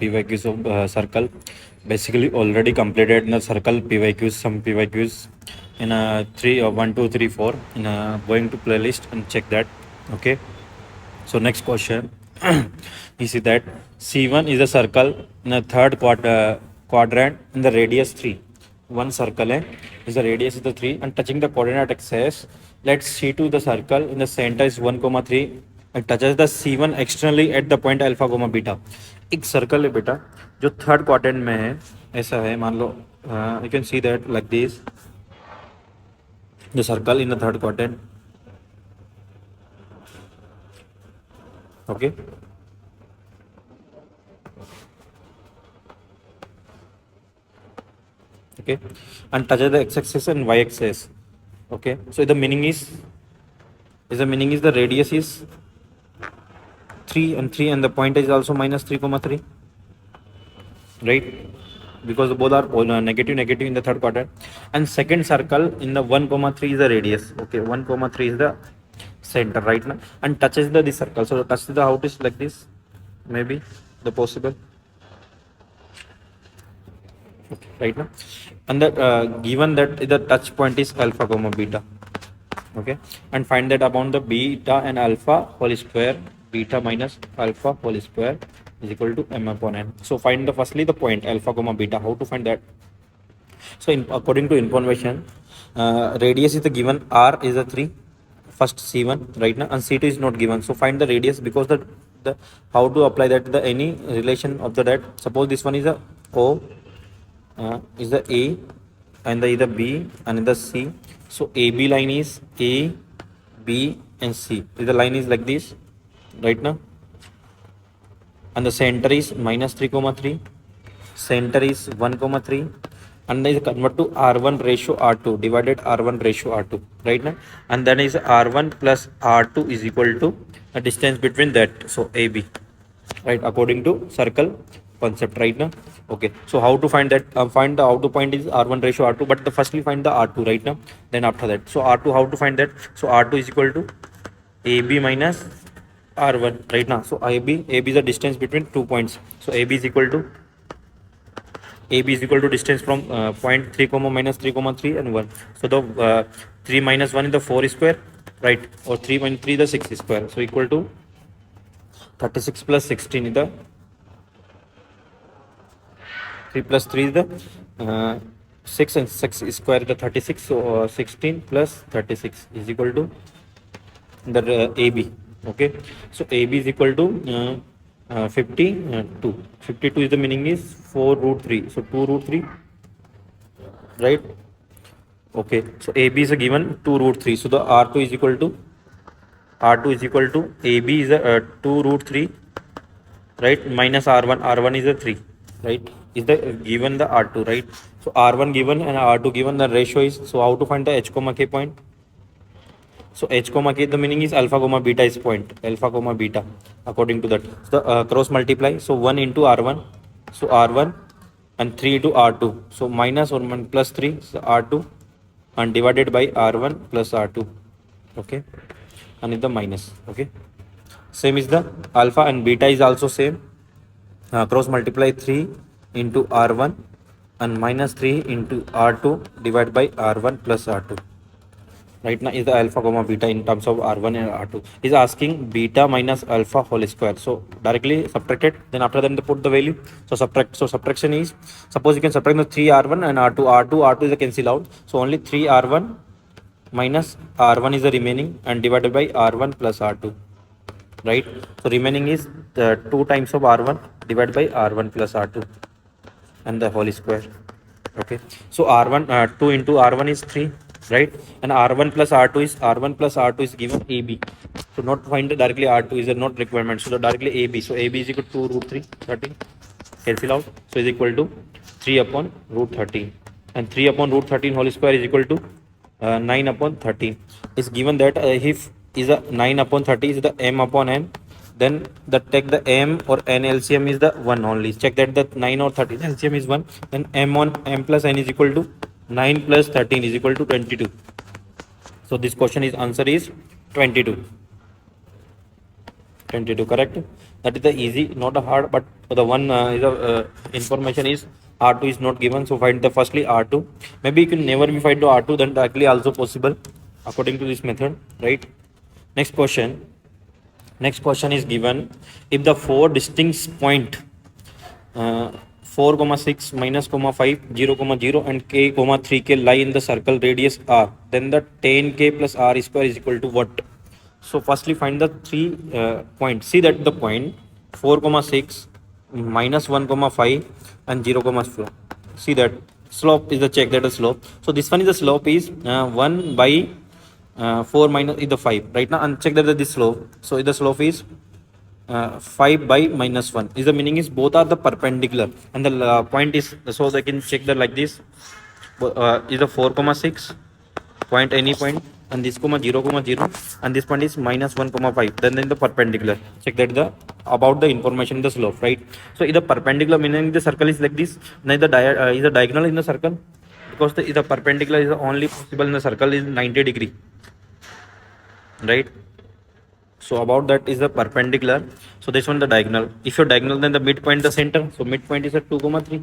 PYQs of circle. Basically already completed in the circle PYQs, some PYQs in a 3 or 1 2 3 4 in a going to playlist and check that. Okay, so next question. You see that C1 is a circle in a third quadrant in the radius 3. One circle is the radius is the 3 and touching the coordinate axis. Let C2 the circle in the center is 1 comma 3 and touches the C1 externally at the point alpha comma beta. एक circle है बेटा जो third quadrant में है, ऐसा है मान लो, you can see that like this the circle in the third quadrant. Okay, okay, and touches the x-axis and y-axis. Okay, so the meaning is the radius is 3 and 3 and the point is also minus 3 comma 3, right? Because both are negative in the third quadrant. And second circle in the 1 comma 3 is the radius. Okay, 1 comma 3 is the center right now and touches the this circle. So touch the how it is like this, maybe the possible. Okay, right now, and that given that the touch point is alpha comma beta. Okay, and find that upon the beta and alpha whole square, beta minus alpha whole square is equal to m upon n. So find the firstly the point alpha comma beta. How to find that? So according to information, radius is the given, r is a 3, first C1 right now, and C2 is not given. So find the radius, because the how to apply that, the any relation of the that. Suppose this one is a O, is the A, and the either B and the C. So AB line is A, B and C. The line is like this right now, and the center is minus 3 comma 3, center is 1 comma 3, and then is convert to R1 ratio R2 divided R1 ratio R2 right now, and then is R1 plus R2 is equal to a distance between that, so AB, right, according to circle concept right now. Okay, so how to find that? Find the outer point is R1 ratio R2, but the firstly find the R2 right now, then after that, so R2, how to find that? So R2 is equal to AB minus R1 right now. So AB is the distance between 2 points, so AB is equal to distance from point 3 comma minus 3 comma 3 and 1. So the 3 minus 1 is the 4 square, right, or 3 minus 3 the 6 square, so equal to 36 plus 16 is the 3 plus 3 is the 6 and 6 square is the 36. So 16 plus 36 is equal to the AB. Okay, so AB is equal to 52. 52 is the meaning is 4 root 3. So 2 root 3, right? Okay, so AB is a given 2 root 3. So the R2 is equal to AB is a 2 root 3, right, minus R1. R1 is a 3, right, is the given the R2, right? So R1 given and R2 given, the ratio is, so how to find the H comma K point? So H comma K, the meaning is alpha comma beta is point, alpha comma beta, according to that. So the cross multiply, so 1 into R1, so R1, and 3 into R2, so minus 1 plus 3, so R2, and divided by R1 plus R2. Okay, and is the minus. Okay, same is the alpha and beta is also same. Cross multiply 3 into R1 and minus 3 into R2 divided by R1 plus R2. Right now is the alpha comma beta in terms of R1 and R2. Is asking beta minus alpha whole square. So directly subtract it. Then after that they put the value. So subtract. So subtraction is, suppose you can subtract the 3 R1 and R2. R2 is a cancel out. So only 3 R1 minus R1 is the remaining and divided by R1 plus R2. Right. So remaining is the 2 times of R1 divided by R1 plus R2 and the whole square. Okay. So R1 2 into R1 is 3. Right, and R1 plus R2 is given AB. So not find directly R2 is a not requirement. So directly AB. So AB is equal to 2 root 3, 13. Cancel out. So is equal to 3 upon root 13. And 3 upon root 13 whole square is equal to 9 upon 13. It's given that if is a 9 upon 30 is the M upon N, then the take the M or N LCM is the 1 only. Check that the 9 or 13 LCM is 1. Then M on M plus N is equal to 9 plus 13 is equal to 22. So this question is answer is 22. 22, correct? That is the easy, not a hard, but the one is information is R2 is not given, so find the firstly R2. Maybe you can never be find to R2, then directly also possible according to this method, right? Next question. Next question is given if the four distinct point 4 comma 6 minus comma 5 0 comma 0 and k comma 3k lie in the circle radius r, then the 10k plus r square is equal to what? So firstly find the three points. See that the point 4 comma 6 minus 1 comma 5 and 0 comma 4. See that slope is the check, that is slope. So this one is the slope is 1 by 4 minus is the 5 right now, and check that this slope. So the slope is 5 by minus 1 is the meaning is both are the perpendicular, and the point is, so they can check that like this is the 4 comma 6 point, any point, and this comma 0 comma 0, and this point is minus 1 comma 5, then the perpendicular. Check that the about the information in the slope, right? So the perpendicular meaning the circle is like this, now the is the diagonal in the circle, because the perpendicular is the only possible in the circle is 90 degree, right? So about that is the perpendicular. So this one the diagonal. If you're diagonal, then the midpoint the center. So midpoint is at 2 comma 3.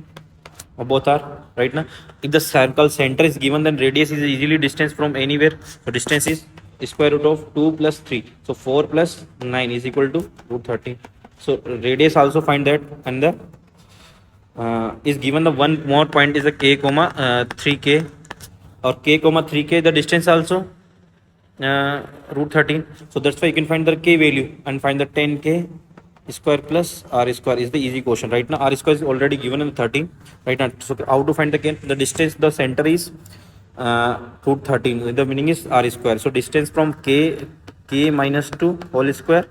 Or both are right now. If the circle center is given, then radius is easily distance from anywhere. So distance is square root of 2 plus 3. So 4 plus 9 is equal to root 13. So radius also find that, and the is given the one more point is the k comma 3k or k comma 3k, the distance also root 13. So that's why you can find the k value and find the 10k square plus r square is the easy question. Right now r square is already given in 13 right now. So how to find the k? The distance, the center is root 13, the meaning is r square. So distance from k minus 2 whole square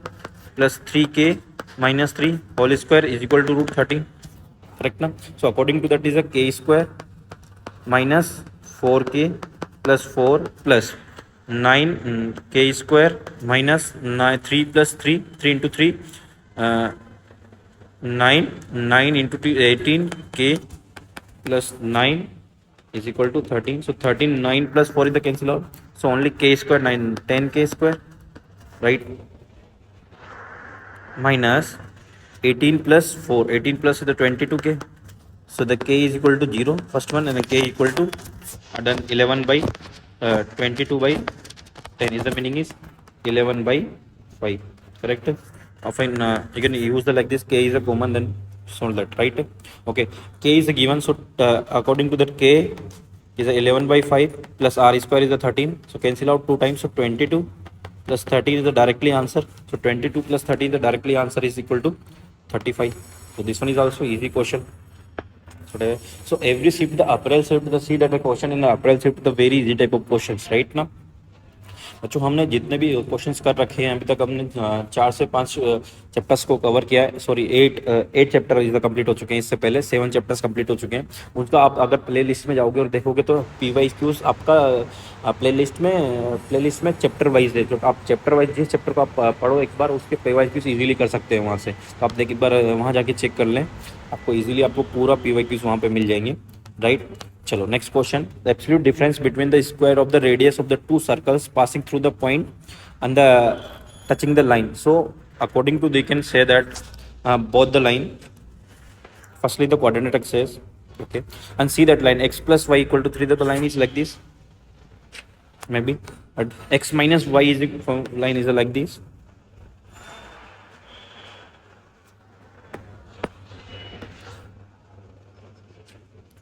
plus 3k minus 3 whole square is equal to root 13, correct now? So according to that is a k square minus 4k plus 4 plus 9 k square minus 3 plus 3 into 3 9 into 18 k plus 9 is equal to 13. So 13, 9 plus 4 is the cancel out, so only k square 9 10k square, right? Minus 18 plus 4, 18 plus is the 22k. So the k is equal to 0 first one, and the k equal to then 11 by 22 by 10 is the meaning is 11 by 5, correct? Often you can use the like this, k is a common, then solve that, right? Okay, k is a given, so according to that k is a 11 by 5 plus r square is a 13, so cancel out 2 times, so 22 plus 13 is the directly answer. So 22 plus 13 the directly answer is equal to 35. So this one is also easy question. So every shift the apparel shift the see that the question in the apparel shift the very easy type of questions, right now बच्चों हमने जितने भी questions कर रखे हैं अभी तक हमने 4 से 5 चैप्टर्स को कवर किया है. सॉरी 8 चैप्टर इधर कंप्लीट हो चुके हैं, इससे पहले 7 चैप्टर्स कंप्लीट हो चुके हैं. उनका आप अगर प्ले लिस्ट में जाओगे और देखोगे तो PYQs आपका प्ले लिस्ट में चैप्टर वाइज है. तो आप चैप्टर वाइज जिस चैप्टर को आप पढ़ो एक बार उसके PYQs ईजिली कर सकते हैं वहाँ से. तो आप एक बार वहाँ जाके चेक कर लें, आपको ईजिली आपको पूरा PYQs वहाँ पर मिल जाएंगे, राइट. चलो next question. The absolute difference between the square of the radius of the two circles passing through the point and the touching the line. So according to they can say that both the line, firstly the coordinate axis, okay, and see that line x plus y equal to 3, that the line is like this, maybe but x minus y is line is like this.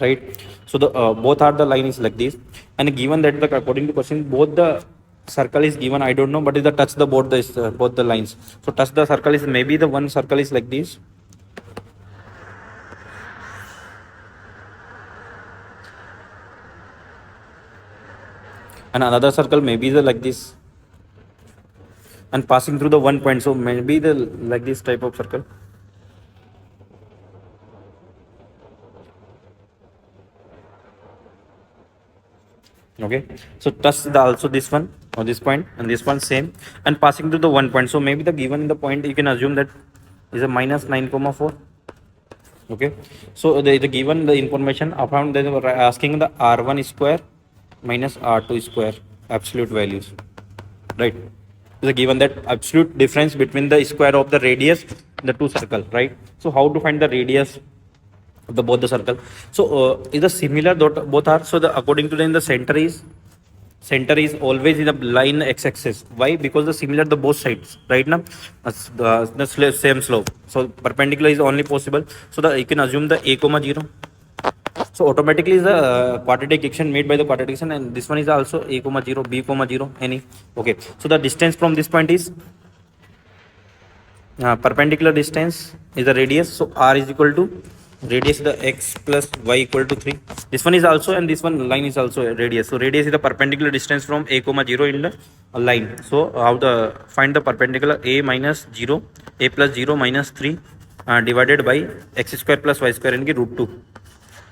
Right, so the both are the line is like this, and given that the according to question both the circle is given, I don't know, but is the touch the both the lines. So touch the circle is maybe the one circle is like this, and another circle maybe the like this, and passing through the one point, so maybe the like this type of circle. Okay, so touch the also this one or this point and this one same, and passing to the one point, so maybe the given the point you can assume that is a minus 9,4. Okay, so the given the information around they were asking the r1 square minus r2 square absolute values, right. The given that absolute difference between the square of the radius the two circle, right? So how to find the radius of the both the circle? So is the similar both are, so the according to them the center is always in the line x-axis. Why? Because the similar the both sides, right now the same slope, so perpendicular is only possible. So the you can assume the a comma 0. So automatically is the quadratic equation made by the quadratic equation, and this one is also a comma 0, b comma 0, any. Okay, so the distance from this point is perpendicular distance is the radius. So r is equal to radius the x plus y equal to 3. This one is also, and this one line is also a radius. So radius is the perpendicular distance from a comma 0 in the line. So how the find the perpendicular? A minus 0, a plus 0 minus 3 divided by x square plus y square into root 2.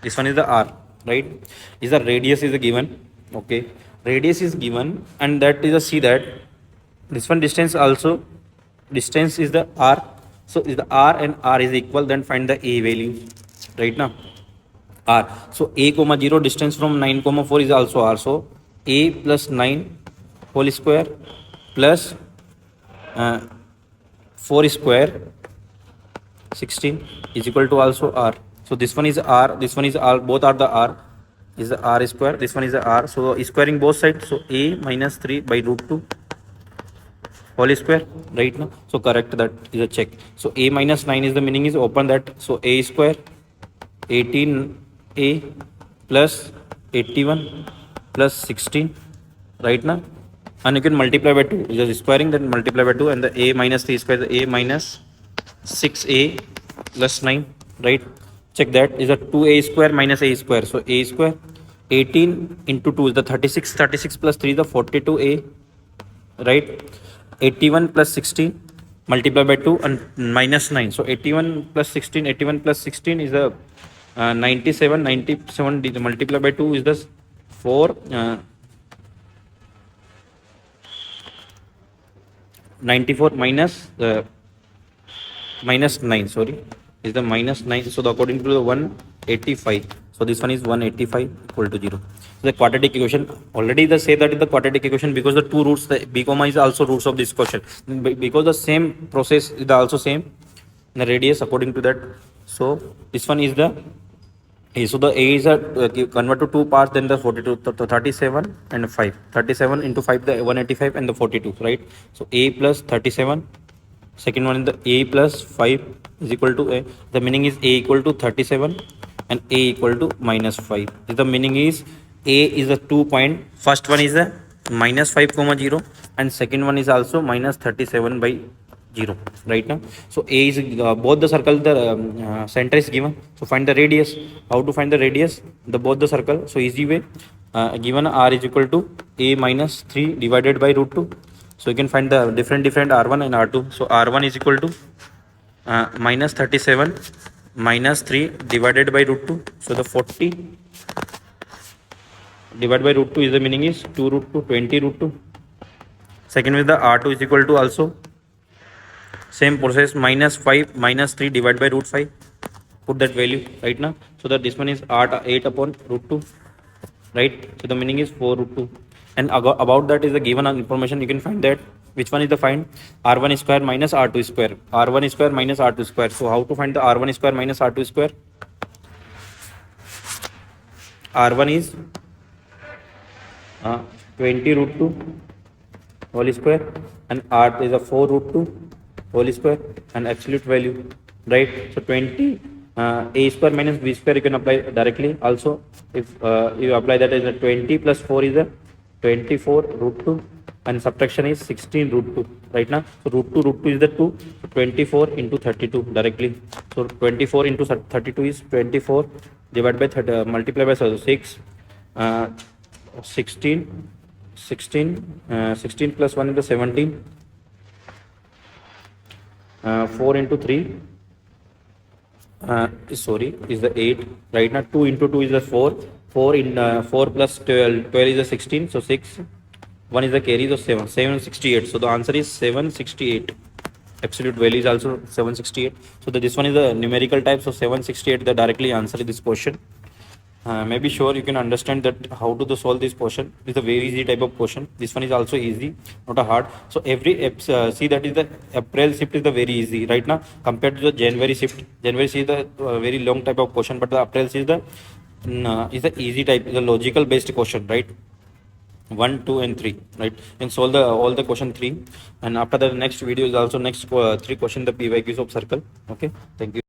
This one is the r, right? Is the radius is given. Okay, radius is given, and that is a see that this one distance also, distance is the r. So is the r and r is equal, then find the a value, right now r. So a comma 0 distance from 9 comma 4 is also r. So a plus 9 whole square plus 4 square 16 is equal to also r. So this one is r, this one is r, both are the r, is the r square, this one is the r. So squaring both sides, so a minus 3 by root 2 whole square, right now. So correct, that is a check. So a minus 9 is the meaning is open that. So a square 18a plus 81 plus 16, right now, and you can multiply by 2, just squaring, then multiply by 2, and the a minus 3 square, the a minus 6a plus 9, right? Check that is a 2a square minus a square. So a square 18 into 2 is the 36, 36 plus 3 is the 42a, right? 81 plus 16 multiply by 2 and minus 9. So 81 plus 16, 81 plus 16 is the 97, 97 multiply by 2 is the 4, 94 minus minus 9, sorry, is the minus 9. So the according to the 185, so this one is 185 equal to 0. So the quadratic equation already they say that is the quadratic equation because the two roots, the b comma is also roots of this question, because the same process is also same the radius according to that. So this one is the a. So the a is a convert to two parts, then the 42, 37 and 5, 37 into 5 the 185 and the 42, right? So a plus 37, second one is the a plus 5 is equal to a. The meaning is a equal to 37 and a equal to minus 5. The meaning is a is a 2 point, first one is a minus 5 comma 0 and second one is also minus 37 by 0, right now. So a is both the circle, the center is given. So find the radius. How to find the radius? The both the circle. So easy way, given r is equal to a minus 3 divided by root 2. So you can find the different r1 and r2. So r1 is equal to minus 37 minus 3 divided by root 2. So the 40 divided by root 2 is the meaning is 2 root 2, 20 root 2. Second with the r2 is equal to also same process, minus 5 minus 3 divided by root 5. Put that value right now. So that this one is 8 upon root 2, right? So the meaning is 4 root 2. And about that is the given information. You can find that which one is the find r1 square minus r2 square, r1 square minus r2 square. So how to find the r1 square minus r2 square? R1 is 20 root 2 whole square and r is a 4 root 2 whole square and absolute value, right? So 20 a square minus b square you can apply directly also. If you apply that as a 20 plus 4 is a 24 root 2 and subtraction is 16 root 2, right now. So root 2 is the 2, so 24 into 32 directly. So 24 into 32 is 24 divided by 30, multiply by 6, 16 plus 1 is the 17, 4 into 3 sorry is the 8, right now. 2 into 2 is the 4, 4 in 4 plus 12 is the 16, so 6, 1 is the carry, so 768. So the answer is 768. Absolute value is also 768. So this one is the numerical type, so 768 the directly answer this question. maybe sure you can understand that how to solve this question. It's a very easy type of question. This one is also easy, not a hard. So see, that is the April shift is the very easy right now compared to the January shift. January is the very long type of question, but the April is the easy type, is a logical based question, right? 1, 2 and 3, right? And solve the all the question 3, and after the next video is also next 3 question the PYQs of circle. Okay, thank you.